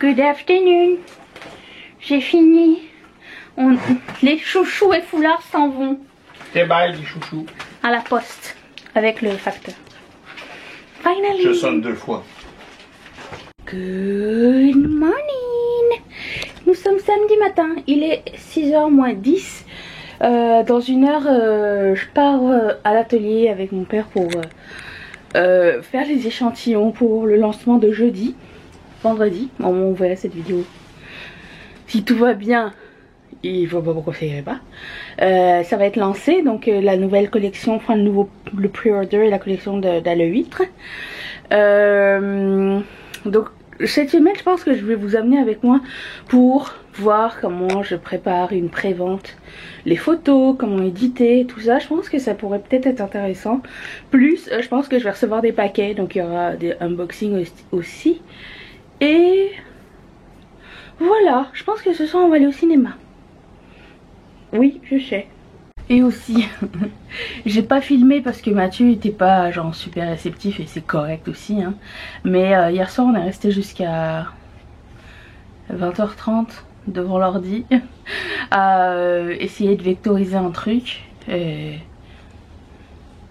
Good afternoon. J'ai fini. Les chouchous et foulards s'en vont. C'est bye les chouchous. À la poste. Avec le facteur. Finally. Je sonne 2 fois. Good morning. Nous sommes samedi matin. Il est 6h moins 10. Dans une heure, je pars à l'atelier avec mon père pour faire les échantillons pour le lancement de jeudi. Vendredi, au moment où vous verrez cette vidéo. Si tout va bien, il ne faut pas pourquoi ça irait pas. Ça va être lancé, donc la nouvelle collection, enfin le pre-order et la collection d'Ale-Huître. Donc cette semaine, je pense que je vais vous amener avec moi pour voir comment je prépare une pré-vente, les photos, comment éditer, tout ça. Je pense que ça pourrait peut-être être intéressant. Plus, je pense que je vais recevoir des paquets, donc il y aura des unboxings aussi. Et voilà, je pense que ce soir on va aller au cinéma. Oui, je sais. Et aussi, j'ai pas filmé parce que Mathieu était pas genre super réceptif et c'est correct aussi. Hein. Mais hier soir on est resté jusqu'à 20h30 devant l'ordi à essayer de vectoriser un truc.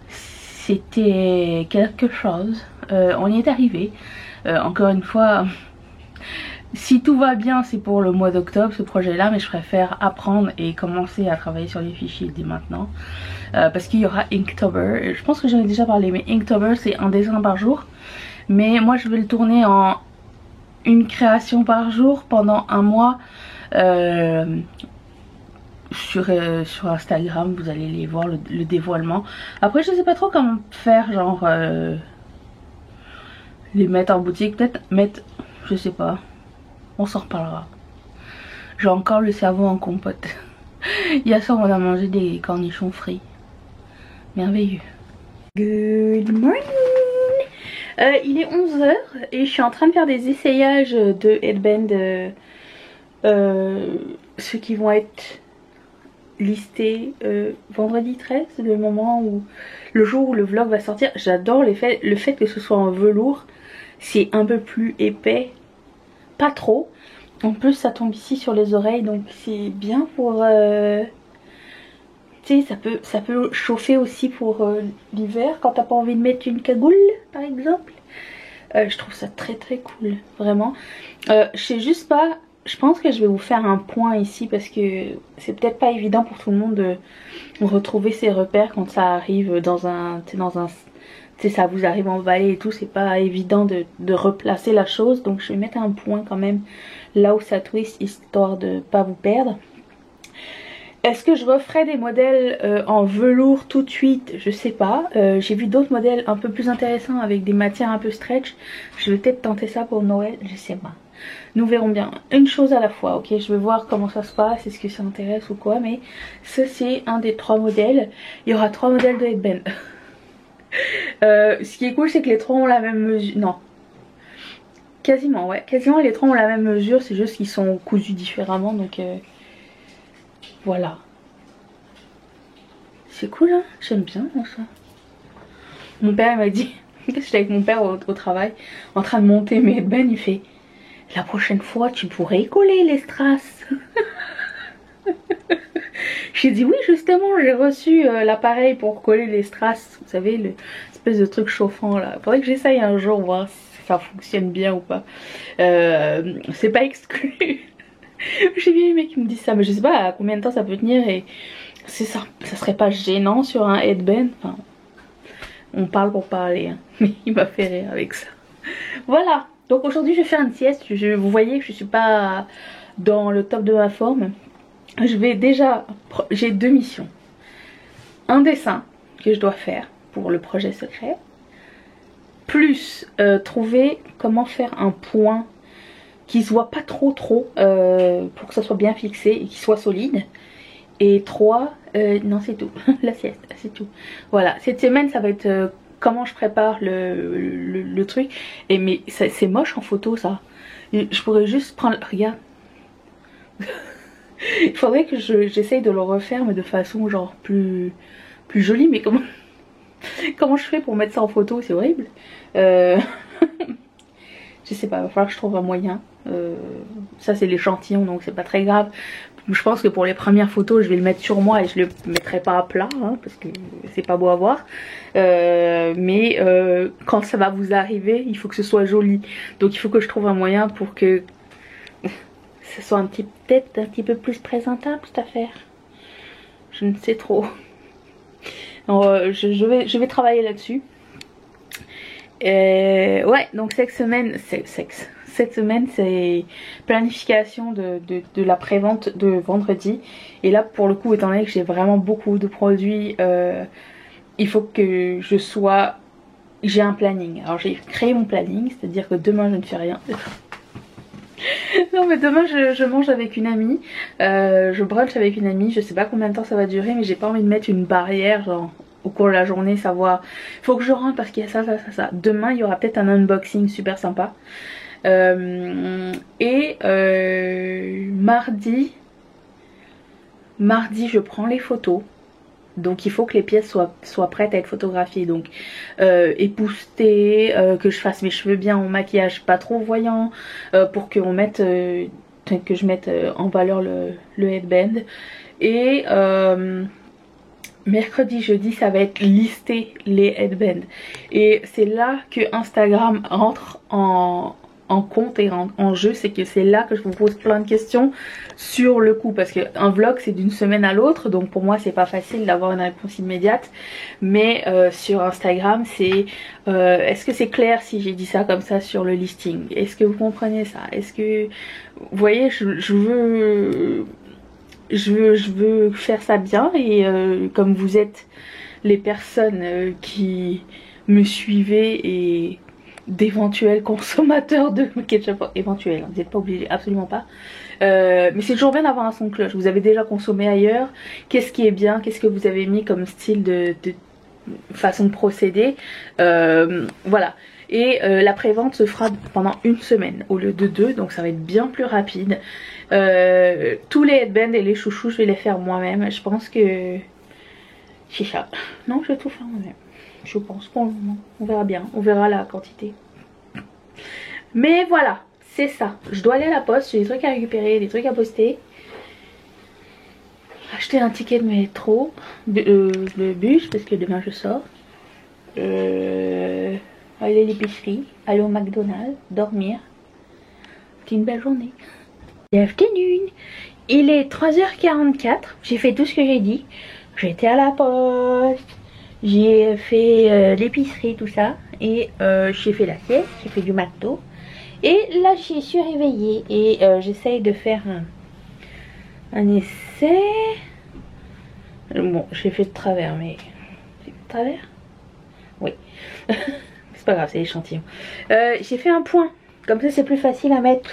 C'était quelque chose. On y est arrivé. Encore une fois, si tout va bien, c'est pour le mois d'octobre ce projet là, mais je préfère apprendre et commencer à travailler sur les fichiers dès maintenant parce qu'il y aura Inktober. Je pense que j'en ai déjà parlé, mais Inktober c'est un dessin par jour, mais moi je vais le tourner en une création par jour pendant un mois sur Instagram. Vous allez les voir, le dévoilement. Après je sais pas trop comment faire, genre les mettre en boutique, peut-être mettre, je sais pas, on s'en reparlera. J'ai encore le cerveau en compote. Hier soir on a mangé des cornichons frits, merveilleux. Good morning. Il est 11h et je suis en train de faire des essayages de headband, ceux qui vont être listés vendredi 13, le jour où le vlog va sortir. J'adore le fait que ce soit en velours. C'est un peu plus épais, pas trop. En plus ça tombe ici sur les oreilles, donc c'est bien pour tu sais, ça peut chauffer aussi pour l'hiver quand t'as pas envie de mettre une cagoule par exemple. Je trouve ça très très cool, vraiment. Je sais juste pas, je pense que je vais vous faire un point ici parce que c'est peut-être pas évident pour tout le monde de retrouver ses repères quand ça arrive dans un, tu sais, ça vous arrive emballé et tout, c'est pas évident de replacer la chose. Donc je vais mettre un point quand même là où ça twist, histoire de pas vous perdre. Est-ce que je referai des modèles en velours tout de suite? Je sais pas. J'ai vu d'autres modèles un peu plus intéressants avec des matières un peu stretch. Je vais peut-être tenter ça pour Noël, je sais pas. Nous verrons bien. Une chose à la fois, ok? Je vais voir comment ça se passe, est-ce que ça intéresse ou quoi. Mais ça c'est un des 3 modèles. Il y aura 3 modèles de headband. Ce qui est cool c'est que les 3 ont la même mesure. Non. Quasiment, ouais. Quasiment les 3 ont la même mesure. C'est juste qu'ils sont cousus différemment. Donc voilà. C'est cool hein. J'aime bien ça. Mon père m'a dit, j'étais avec mon père au travail en train de monter mes headbands, il fait: la prochaine fois tu pourrais coller les strass. J'ai dit oui, justement j'ai reçu l'appareil pour coller les strass. Vous savez, l'espèce de truc chauffant là. Faudrait que j'essaye un jour voir si ça fonctionne bien ou pas. C'est pas exclu. J'ai vu les mecs qui me disent ça, mais je sais pas à combien de temps ça peut tenir et c'est ça serait pas gênant sur un headband. Enfin, on parle pour parler hein. Mais il m'a fait rire avec ça. Voilà, donc aujourd'hui je vais faire une sieste. Vous voyez que je suis pas dans le top de ma forme. Je vais déjà, j'ai 2 missions. Un dessin que je dois faire pour le projet secret, plus trouver comment faire un point qui se voit pas trop pour que ça soit bien fixé et qui soit solide. Et 3, non c'est tout, la sieste, c'est tout. Voilà, cette semaine ça va être comment je prépare le truc. Et mais c'est moche en photo ça. Je pourrais juste prendre, regarde. Il faudrait que j'essaye de le refaire mais de façon genre plus jolie. Mais comment je fais pour mettre ça en photo? C'est horrible. Je sais pas, il va falloir que je trouve un moyen. Ça c'est l'échantillon donc c'est pas très grave. Je pense que pour les premières photos je vais le mettre sur moi et je le mettrai pas à plat hein, parce que c'est pas beau à voir. Mais quand ça va vous arriver il faut que ce soit joli. Donc il faut que je trouve un moyen pour que ce soit peut-être un petit peu plus présentable cette affaire. Je ne sais trop. Alors, je vais travailler là-dessus. Ouais, donc cette semaine c'est planification de la prévente de vendredi. Et là pour le coup, étant donné que j'ai vraiment beaucoup de produits, il faut que j'ai un planning. Alors j'ai créé mon planning, c'est à dire que demain je ne fais rien. Non mais demain je mange avec une amie, je brunch avec une amie, je sais pas combien de temps ça va durer mais j'ai pas envie de mettre une barrière genre au cours de la journée, savoir faut que je rentre parce qu'il y a ça. Demain il y aura peut-être un unboxing super sympa mardi je prends les photos. Donc il faut que les pièces soient prêtes à être photographiées. Donc époustées, que je fasse mes cheveux bien en maquillage pas trop voyant, pour que je mette en valeur le headband. Et mercredi, jeudi, ça va être lister les headbands. Et c'est là que Instagram entre en compte et en jeu, c'est que c'est là que je vous pose plein de questions sur le coup, parce qu'un vlog c'est d'une semaine à l'autre, donc pour moi c'est pas facile d'avoir une réponse immédiate. Mais sur Instagram c'est est-ce que c'est clair si j'ai dit ça comme ça sur le listing, est-ce que vous comprenez ça, est-ce que vous voyez, je veux faire ça bien. Et comme vous êtes les personnes qui me suivez et d'éventuels consommateurs de ketchup, éventuels, vous n'êtes pas obligés, absolument pas, mais c'est toujours bien d'avoir un son de cloche. Vous avez déjà consommé ailleurs, qu'est-ce qui est bien, qu'est-ce que vous avez mis comme style de façon de procéder, voilà. Et la prévente se fera pendant une semaine au lieu de 2, donc ça va être bien plus rapide. Tous les headbands et les chouchous je vais les faire moi-même. Je pense que c'est ça. Non, je vais tout faire moi-même, je pense, pour le moment. On verra bien, on verra la quantité. Mais voilà, c'est ça. Je dois aller à la poste, j'ai des trucs à récupérer, des trucs à poster. Acheter un ticket de métro, le bus, parce que demain je sors. Aller à l'épicerie, aller au McDonald's, dormir. C'est une belle journée. Bienvenue. Il est 3h44, j'ai fait tout ce que j'ai dit. J'étais à la poste, j'ai fait l'épicerie, tout ça. Et j'ai fait la sieste, j'ai fait du McDo. Et là je suis réveillée et j'essaye de faire un essai. Bon, j'ai fait de travers, mais... J'ai fait de travers? Oui. C'est pas grave, c'est l'échantillon. J'ai fait un point, comme ça c'est plus facile à mettre.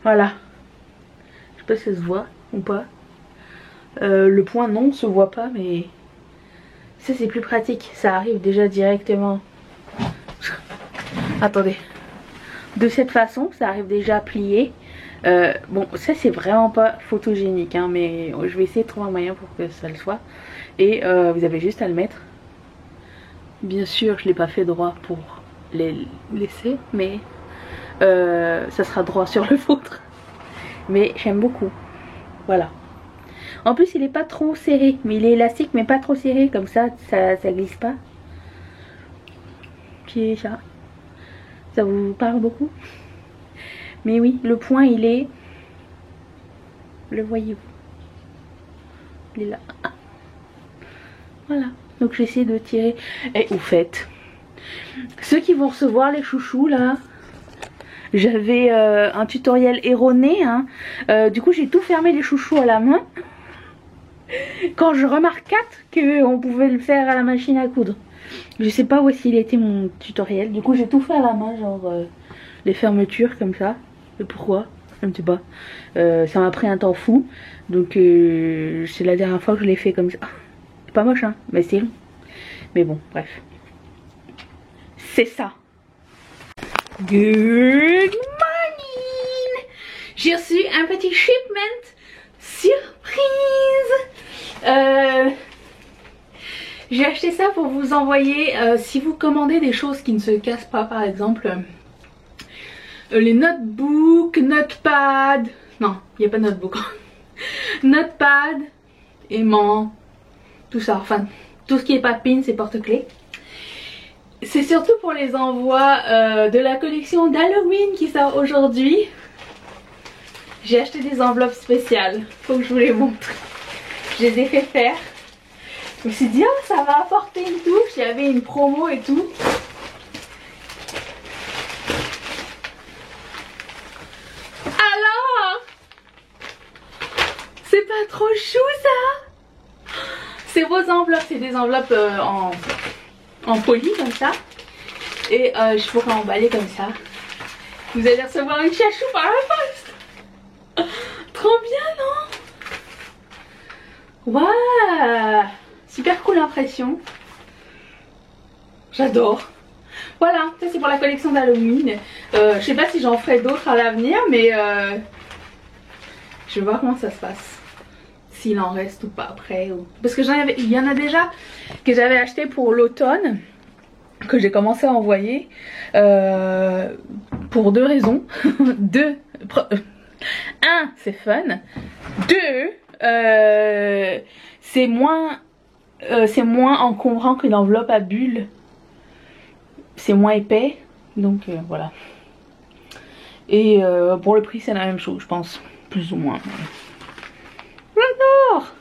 Voilà. Je sais pas si ça se voit ou pas. Le point non, se voit pas, mais ça c'est plus pratique. Ça arrive déjà directement. Attendez. De cette façon, ça arrive déjà plié. Bon, ça c'est vraiment pas photogénique, hein, mais je vais essayer de trouver un moyen pour que ça le soit. Et vous avez juste à le mettre. Bien sûr, je l'ai pas fait droit pour les laisser, mais ça sera droit sur le vôtre. Mais j'aime beaucoup. Voilà. En plus, il est pas trop serré, mais il est élastique, mais pas trop serré, comme ça glisse pas. Puis ça vous parle beaucoup? Mais oui, le point il est... Le voyez-vous? Il est là. Ah. Voilà. Donc j'essaie de tirer. Et au fait, ceux qui vont recevoir les chouchous là, j'avais un tutoriel erroné. Hein. Du coup j'ai tout fermé les chouchous à la main. Quand je remarque qu'on pouvait le faire à la machine à coudre. Je sais pas où est-ce qu'il était mon tutoriel. Du coup j'ai tout fait à la main, genre les fermetures comme ça. Et pourquoi? Je ne sais pas. Ça m'a pris un temps fou. Donc c'est la dernière fois que je l'ai fait comme ça. C'est pas moche hein, mais c'est long. Mais bon, bref. C'est ça. Good morning. J'ai reçu un petit shipment surprise. J'ai acheté ça pour vous envoyer si vous commandez des choses qui ne se cassent pas, par exemple les notebooks, notepad, non, il n'y a pas de notebook, notepad, aimant, tout ça, enfin, tout ce qui est pas pins et porte-clés. C'est surtout pour les envois de la collection d'Halloween qui sort aujourd'hui. J'ai acheté des enveloppes spéciales, faut que je vous les montre. Je les ai fait faire. Je me suis dit, oh, ça va apporter une touche, il y avait une promo et tout. Alors, c'est pas trop chou ça? C'est vos enveloppes, c'est des enveloppes en poli comme ça. Et je pourrais emballer comme ça. Vous allez recevoir une chachou par la poste. Trop bien, non? Waouh! Super cool impression. J'adore. Voilà, ça c'est pour la collection d'Halloween. Je sais pas si j'en ferai d'autres à l'avenir, mais je vais voir comment ça se passe. S'il en reste ou pas après. Parce que il y en a déjà que j'avais acheté pour l'automne, que j'ai commencé à envoyer pour deux raisons. Un, c'est fun. Deux, c'est moins encombrant que l'enveloppe à bulles. C'est moins épais. Donc voilà. Et pour le prix c'est la même chose je pense. Plus ou moins. J'adore.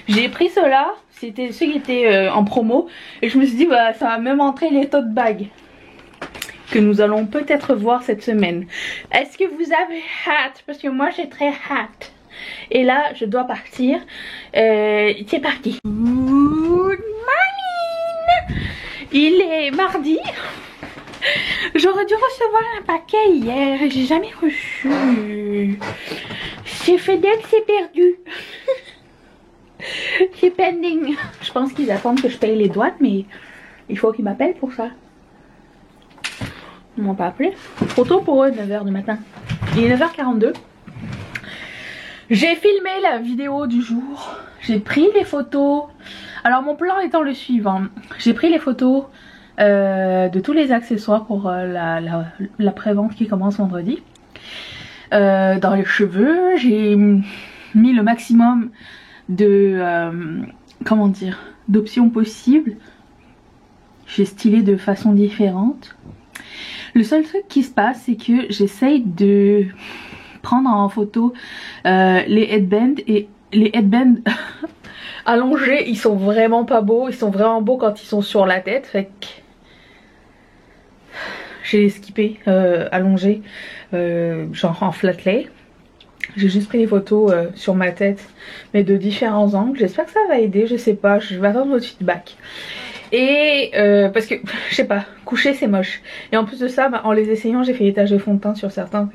J'ai pris ceux-là. C'était ceux qui étaient en promo. Et je me suis dit bah ça va même entrer les tote bags. Que nous allons peut-être voir cette semaine. Est-ce que vous avez hâte? Parce que moi j'ai très hâte. Et là je dois partir. C'est parti. Good morning. Il est mardi. J'aurais dû recevoir un paquet hier. J'ai jamais reçu. Chez FedEx c'est perdu. C'est pending. Je pense qu'ils attendent que je paye les douanes. Mais il faut qu'ils m'appellent pour ça. Ils m'ont pas appelé. Trop tôt pour eux, 9h du matin. Il est 9h42. J'ai filmé la vidéo du jour. J'ai pris les photos. Alors mon plan étant le suivant. J'ai pris les photos de tous les accessoires pour la pré-vente qui commence vendredi. Dans les cheveux, j'ai mis le maximum de comment dire, d'options possibles. J'ai stylé de façon différente. Le seul truc qui se passe, c'est que j'essaye de prendre en photo les headbands, et les headbands allongés, ils sont vraiment pas beaux. Ils sont vraiment beaux quand ils sont sur la tête. Fait que j'ai skippé allongés, genre en flat lay. J'ai juste pris les photos sur ma tête, mais de différents angles. J'espère que ça va aider, je sais pas. Je vais attendre votre feedback. Et parce que je sais pas, coucher c'est moche. Et en plus de ça, bah, en les essayant, j'ai fait des taches de fond de teint sur certains.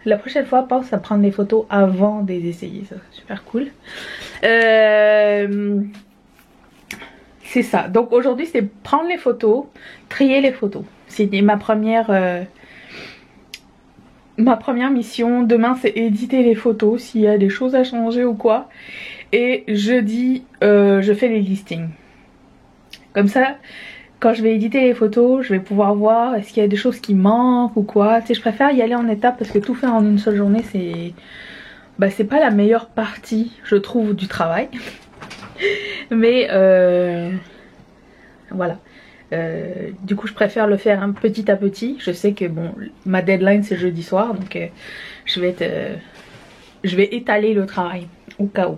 La prochaine fois, pense à prendre les photos avant de les essayer, ça c'est super cool. C'est ça. Donc aujourd'hui, c'est prendre les photos, trier les photos. C'était ma première mission. Demain, c'est éditer les photos s'il y a des choses à changer ou quoi. Et jeudi, je fais les listings. Comme ça, quand je vais éditer les photos, je vais pouvoir voir est-ce qu'il y a des choses qui manquent ou quoi. Tu sais, je préfère y aller en étapes parce que tout faire en une seule journée, c'est pas la meilleure partie, je trouve, du travail. Mais voilà. Du coup, je préfère le faire petit à petit. Je sais que bon, ma deadline c'est jeudi soir, donc je vais étaler le travail au cas où.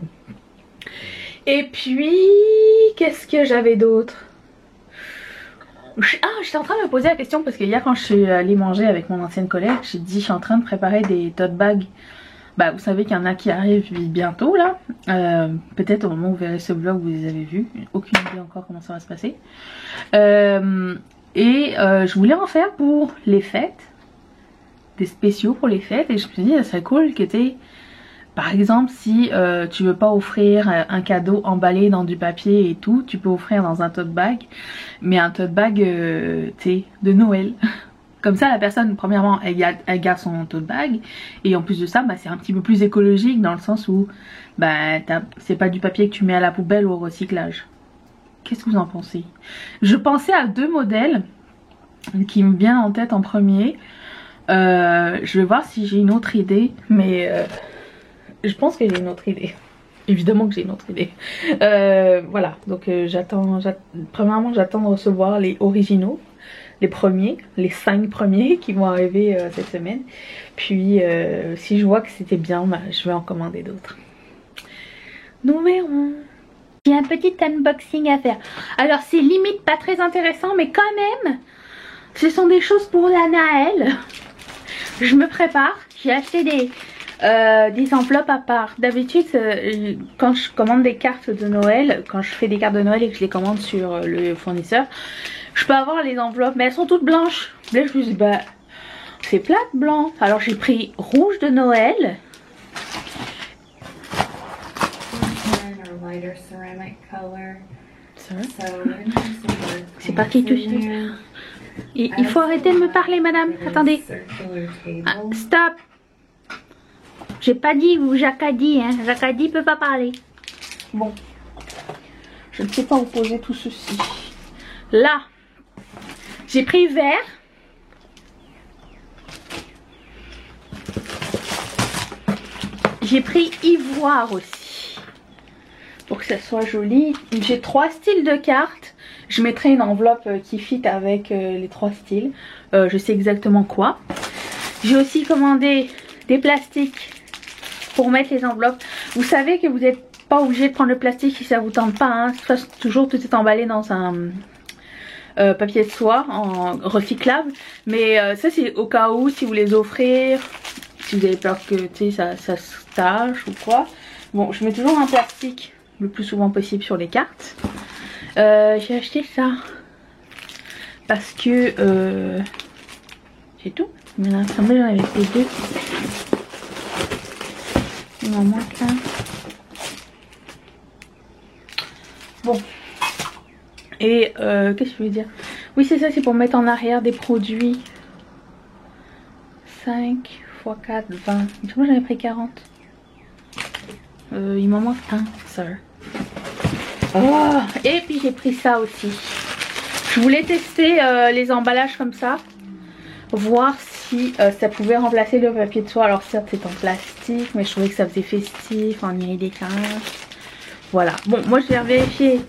Et puis, qu'est-ce que j'avais d'autre? J'étais en train de me poser la question parce que hier quand je suis allée manger avec mon ancienne collègue, j'ai dit je suis en train de préparer des tote bags. Bah vous savez qu'il y en a qui arrivent bientôt là. Peut-être au moment où vous verrez ce vlog vous les avez vus. Aucune idée encore comment ça va se passer. Je voulais en faire pour les fêtes. Des spéciaux pour les fêtes. Et je me suis dit ça serait cool que t'aies, par exemple, si tu veux pas offrir un cadeau emballé dans du papier et tout, tu peux offrir dans un tote bag, mais un tote bag, tu sais, de Noël. Comme ça, la personne, premièrement, elle garde son tote bag, et en plus de ça, bah, c'est un petit peu plus écologique dans le sens où, bah, c'est pas du papier que tu mets à la poubelle ou au recyclage. Qu'est-ce que vous en pensez? Je pensais à deux modèles. qui me vient en tête en premier. Je vais voir si j'ai une autre idée, mais je pense que j'ai une autre idée. Évidemment que j'ai une autre idée. Voilà, donc premièrement j'attends de recevoir les originaux, les premiers, les 5 premiers qui vont arriver cette semaine. Puis si je vois que c'était bien, bah, je vais en commander d'autres. Nous verrons. J'ai un petit unboxing à faire. Alors c'est limite pas très intéressant, mais quand même, ce sont des choses pour la Naël. Je me prépare. J'ai acheté des enveloppes à part. D'habitude, quand je commande des cartes de Noël, quand je fais des cartes de Noël et que je les commande sur le fournisseur, je peux avoir les enveloppes, mais elles sont toutes blanches. Là, je me dis, bah, c'est plate blanc. Alors j'ai pris rouge de Noël. C'est parti tout seul. Il faut arrêter de me parler, madame. Attendez. Ah, stop. J'ai pas dit ou Jacques a dit, hein. Jacques a dit peut pas parler. Bon. Je ne sais pas où poser tout ceci. Là. J'ai pris vert. J'ai pris ivoire aussi. Pour que ça soit joli. J'ai 3 styles de cartes. Je mettrai une enveloppe qui fit avec les 3 styles. Je sais exactement quoi. J'ai aussi commandé des plastiques pour mettre les enveloppes. Vous savez que vous n'êtes pas obligé de prendre le plastique si ça vous tente pas. Hein. Toujours tout est emballé dans un papier de soie en recyclable. Mais ça c'est au cas où si vous les offrir. Si vous avez peur que ça se tâche ou quoi. Bon, je mets toujours un plastique le plus souvent possible sur les cartes. J'ai acheté ça parce que c'est tout. Il m'en a semblé, j'en avais fait 2. Il m'en manque un. Bon. Et qu'est-ce que je veux dire? Oui, c'est ça, c'est pour mettre en arrière des produits. 5 x 4, 20. Il me semble que j'en ai pris 40. Il m'en manque un, sir. Oh, et puis j'ai pris ça aussi. Je voulais tester les emballages comme ça. Voir si ça pouvait remplacer le papier de soie. Alors certes c'est en plastique, mais je trouvais que ça faisait festif, en iridescent. Voilà. Bon, moi je vais vérifier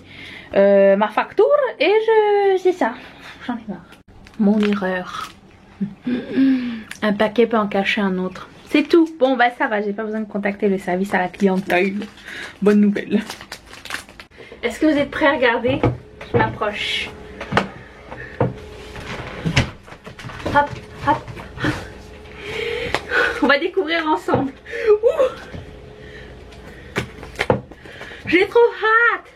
ma facture et c'est ça. J'en ai marre. Mon erreur. Un paquet peut en cacher un autre. C'est tout. Bon bah ça va, j'ai pas besoin de contacter le service à la clientèle. Bonne nouvelle. Est-ce que vous êtes prêts à regarder? Je m'approche. Hop, hop, hop. On va découvrir ensemble. J'ai trop hâte.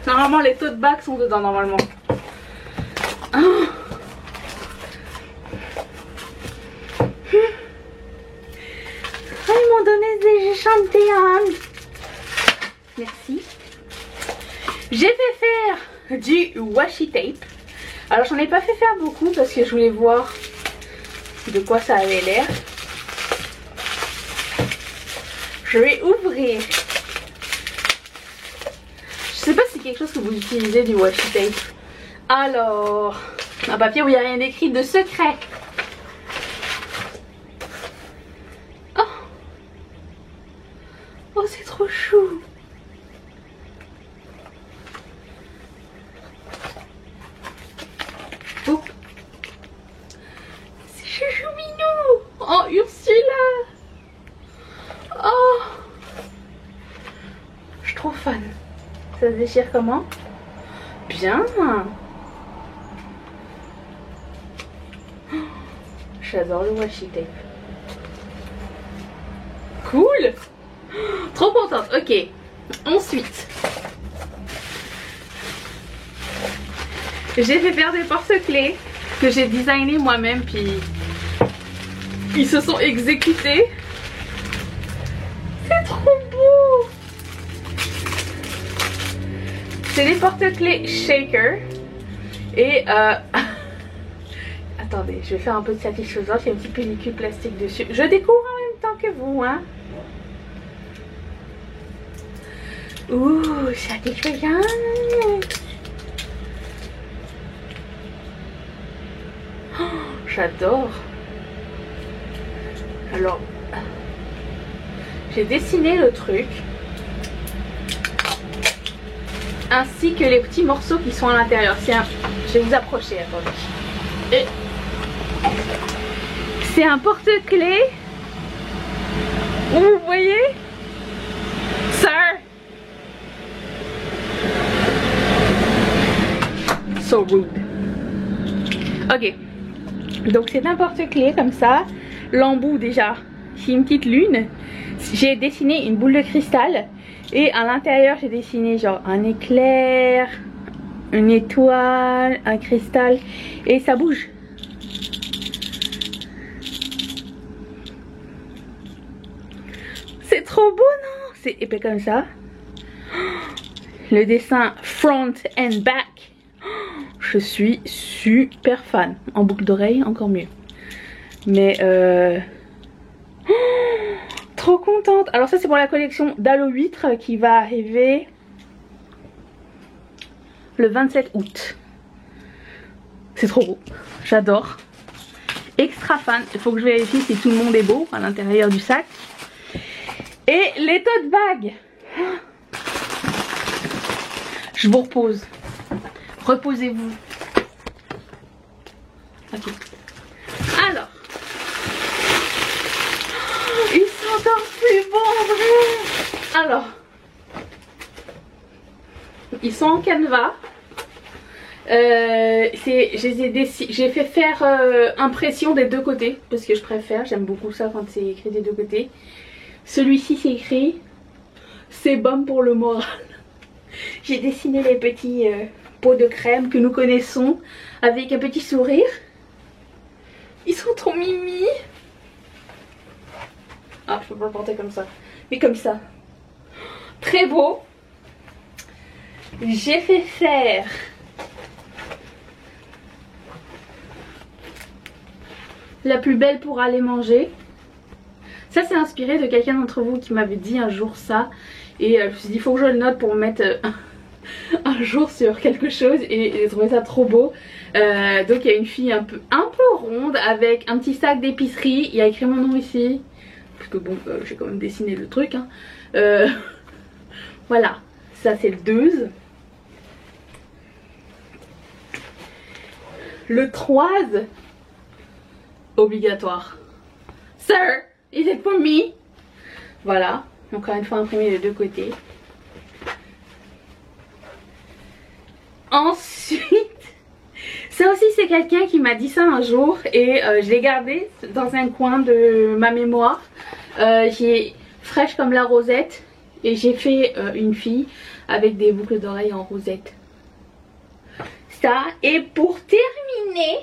Normalement les tote bags sont dedans normalement. Oh. Ils m'ont donné des échantillons. Merci. J'ai fait faire du washi tape. Alors j'en ai pas fait faire beaucoup parce que je voulais voir de quoi ça avait l'air. Je vais ouvrir. Je sais pas si c'est quelque chose que vous utilisez du washi tape. Alors, un papier où il n'y a rien d'écrit de secret. Oh, c'est trop chou. Oh. C'est chouchou minou. Oh, Ursula. Oh. Je suis trop fan. Ça se déchire comment? Bien. J'adore le washi tape. Cool. Trop contente. Ok. Ensuite, j'ai fait faire des porte-clés que j'ai designé moi-même, puis ils se sont exécutés. C'est trop beau. C'est des porte-clés shaker. Et attendez, je vais faire un peu de satisfaisance. Il y a un petit pellicule plastique dessus. Je découvre en même temps que vous, hein. Ouh, ça fait bien. Oh, j'adore. Alors, j'ai dessiné le truc. Ainsi que les petits morceaux qui sont à l'intérieur. Je vais vous approcher, attendez. C'est un porte-clés. Vous voyez? Sir. So rude. Ok. Donc c'est un porte-clés comme ça. L'embout déjà, c'est une petite lune. J'ai dessiné une boule de cristal. Et à l'intérieur j'ai dessiné genre un éclair, une étoile, un cristal. Et ça bouge. C'est trop beau, non? C'est épais comme ça. Le dessin front and back. Je suis super fan. En boucle d'oreille, encore mieux. Mais trop contente. Alors ça c'est pour la collection d'Halo 8 qui va arriver le 27 août. C'est trop beau. J'adore. Extra fan. Il faut que je vérifie si tout le monde est beau à l'intérieur du sac. Et les tote bags. Je vous repose. Reposez-vous. Ok. Alors. Ils sont encore plus beaux en vrai. Alors. Ils sont en canevas. J'ai fait faire impression des deux côtés. Parce que je préfère. J'aime beaucoup ça quand c'est écrit des deux côtés. Celui-ci c'est écrit c'est bon pour le moral. J'ai dessiné les petits pots de crème que nous connaissons avec un petit sourire. Ils sont trop mimi. Ah, je peux pas le porter comme ça. Mais comme ça. Très beau. J'ai fait faire la plus belle pour aller manger. Ça c'est inspiré de quelqu'un d'entre vous qui m'avait dit un jour ça. Et je me suis dit il faut que je le note pour mettre un jour sur quelque chose. Et j'ai trouvé ça trop beau. Donc il y a une fille un peu ronde avec un petit sac d'épicerie. Il y a écrit mon nom ici. Parce que bon j'ai quand même dessiné le truc hein. Voilà. Ça c'est le 12. Le 3 obligatoire. Sir, is it for me? Voilà, encore une fois imprimé des deux côtés. Ensuite, ça aussi c'est quelqu'un qui m'a dit ça un jour et je l'ai gardé dans un coin de ma mémoire. J'ai fraîche comme la rosette et j'ai fait une fille avec des boucles d'oreilles en rosette. Ça, et pour terminer,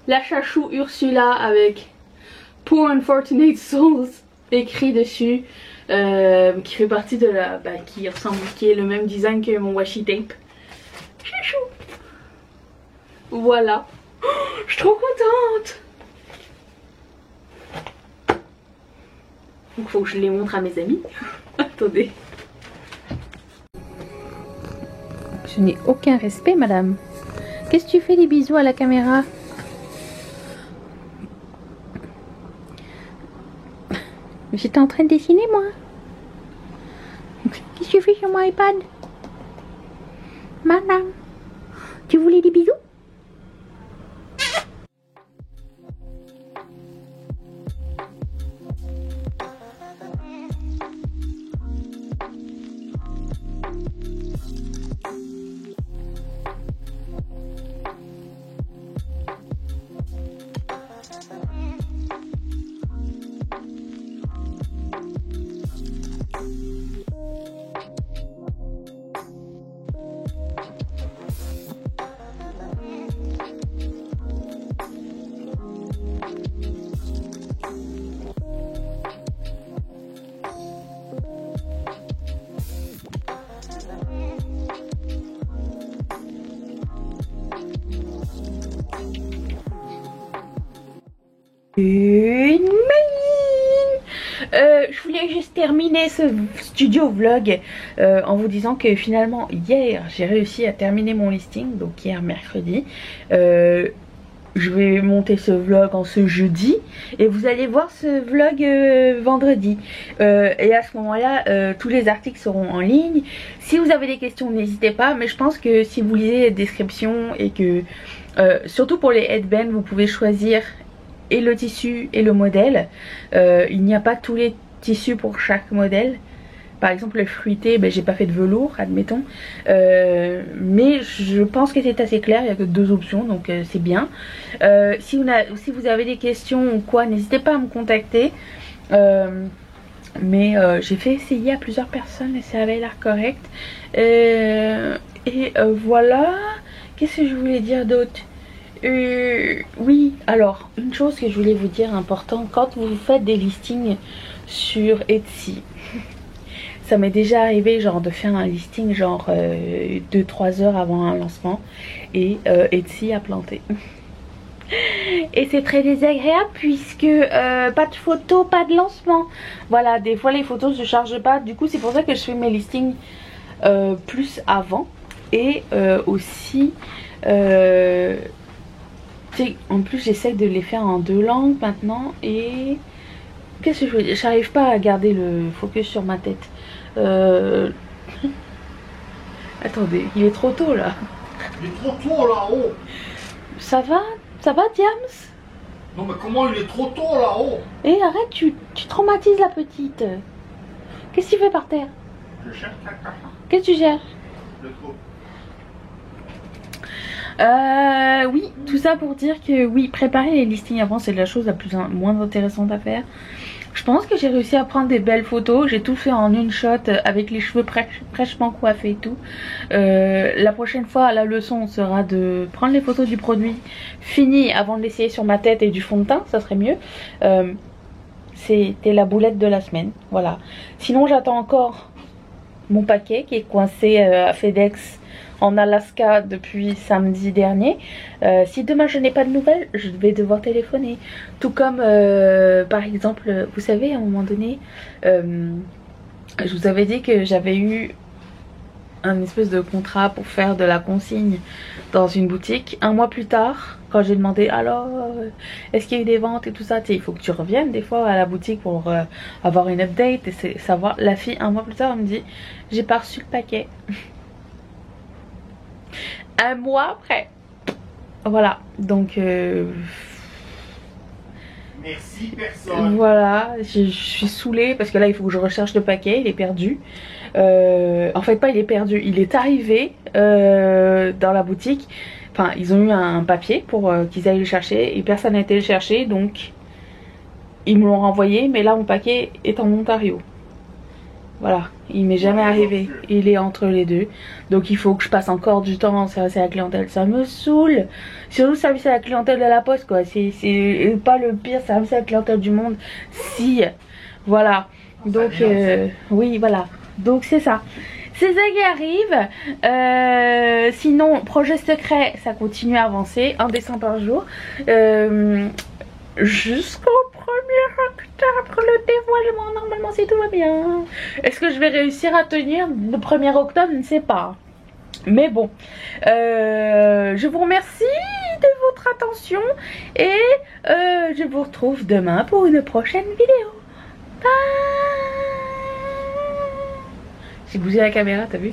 la chachou Ursula avec Poor Unfortunate Souls écrit dessus, qui fait partie de la, qui est le même design que mon washi tape. Chachou. Voilà. Oh, je suis trop contente. Donc faut que je les montre à mes amis. Attendez. Je n'ai aucun respect, madame. Qu'est-ce que tu fais des bisous à la caméra? J'étais en train de dessiner, moi. Qu'est-ce que tu fais sur mon iPad? Madame, tu voulais des bisous? Une magnifique je voulais juste terminer ce studio vlog en vous disant que finalement hier j'ai réussi à terminer mon listing, donc hier mercredi. Je vais monter ce vlog en ce jeudi et vous allez voir ce vlog vendredi. Et à ce moment-là, tous les articles seront en ligne. Si vous avez des questions, n'hésitez pas. Mais je pense que si vous lisez les descriptions et que, surtout pour les headbands, vous pouvez choisir et le tissu et le modèle. Il n'y a pas tous les tissus pour chaque modèle. Par exemple le fruité, ben, j'ai pas fait de velours, admettons. Mais je pense que c'est assez clair, il n'y a que 2 options, donc c'est bien. Si vous avez des questions ou quoi, n'hésitez pas à me contacter. Mais j'ai fait essayer à plusieurs personnes et ça avait l'air correct. Voilà. Qu'est-ce que je voulais dire d'autre? Oui, alors, une chose que je voulais vous dire important, quand vous faites des listings sur Etsy, ça m'est déjà arrivé genre de faire un listing genre 2-3 heures avant un lancement et Etsy a planté. Et c'est très désagréable puisque pas de photos, pas de lancement. Voilà, des fois les photos se chargent pas. Du coup c'est pour ça que je fais mes listings plus avant. Et aussi en plus j'essaie de les faire en 2 langues maintenant. Et qu'est-ce que je veux dire, j'arrive pas à garder le focus sur ma tête. Attendez, il est trop tôt là. Il est trop tôt là-haut. Ça va? Ça va, Diams? Non mais comment il est trop tôt là-haut? Eh, arrête, tu traumatises la petite. Qu'est-ce que tu fais par terre? Je cherche caca. Qu'est-ce que tu cherches? Le trou. Oui, tout ça pour dire que oui, préparer les listings avant c'est la chose la moins intéressante à faire. Je pense que j'ai réussi à prendre des belles photos. J'ai tout fait en une shot avec les cheveux fraîchement coiffés et tout. La prochaine fois la leçon sera de prendre les photos du produit fini avant de l'essayer sur ma tête et du fond de teint, ça serait mieux. C'était la boulette de la semaine, voilà. Sinon j'attends encore mon paquet qui est coincé à FedEx en Alaska depuis samedi dernier. Si demain je n'ai pas de nouvelles, je vais devoir téléphoner. Tout comme par exemple, vous savez à un moment donné, je vous avais dit que j'avais eu un espèce de contrat pour faire de la consigne dans une boutique. Un mois plus tard, quand j'ai demandé alors est-ce qu'il y a eu des ventes et tout ça, tu sais, il faut que tu reviennes des fois à la boutique pour avoir une update et savoir. La fille un mois plus tard elle me dit j'ai pas reçu le paquet. Un mois après. Voilà, donc merci personne. voilà, je suis saoulée parce que là il faut que je recherche le paquet, il est perdu. En fait pas il est perdu, il est arrivé dans la boutique. Enfin ils ont eu un papier pour qu'ils aillent le chercher et personne n'a été le chercher, donc ils me l'ont renvoyé, mais là mon paquet est en Ontario. Voilà, il m'est jamais arrivé, il est entre les deux. Donc il faut que je passe encore du temps en service à la clientèle, ça me saoule. Surtout service à la clientèle de la poste quoi, c'est pas le pire service à la clientèle du monde. Si, voilà, donc oui voilà, donc c'est ça. C'est ça qui arrive. Sinon, projet secret, ça continue à avancer, un dessin par jour. Jusqu'au 1er octobre, le dévoilement, normalement si tout va bien. Est-ce que je vais réussir à tenir le 1er octobre? Je ne sais pas. Mais bon, je vous remercie de votre attention et je vous retrouve demain pour une prochaine vidéo. Bye. J'ai bougé la caméra, t'as vu?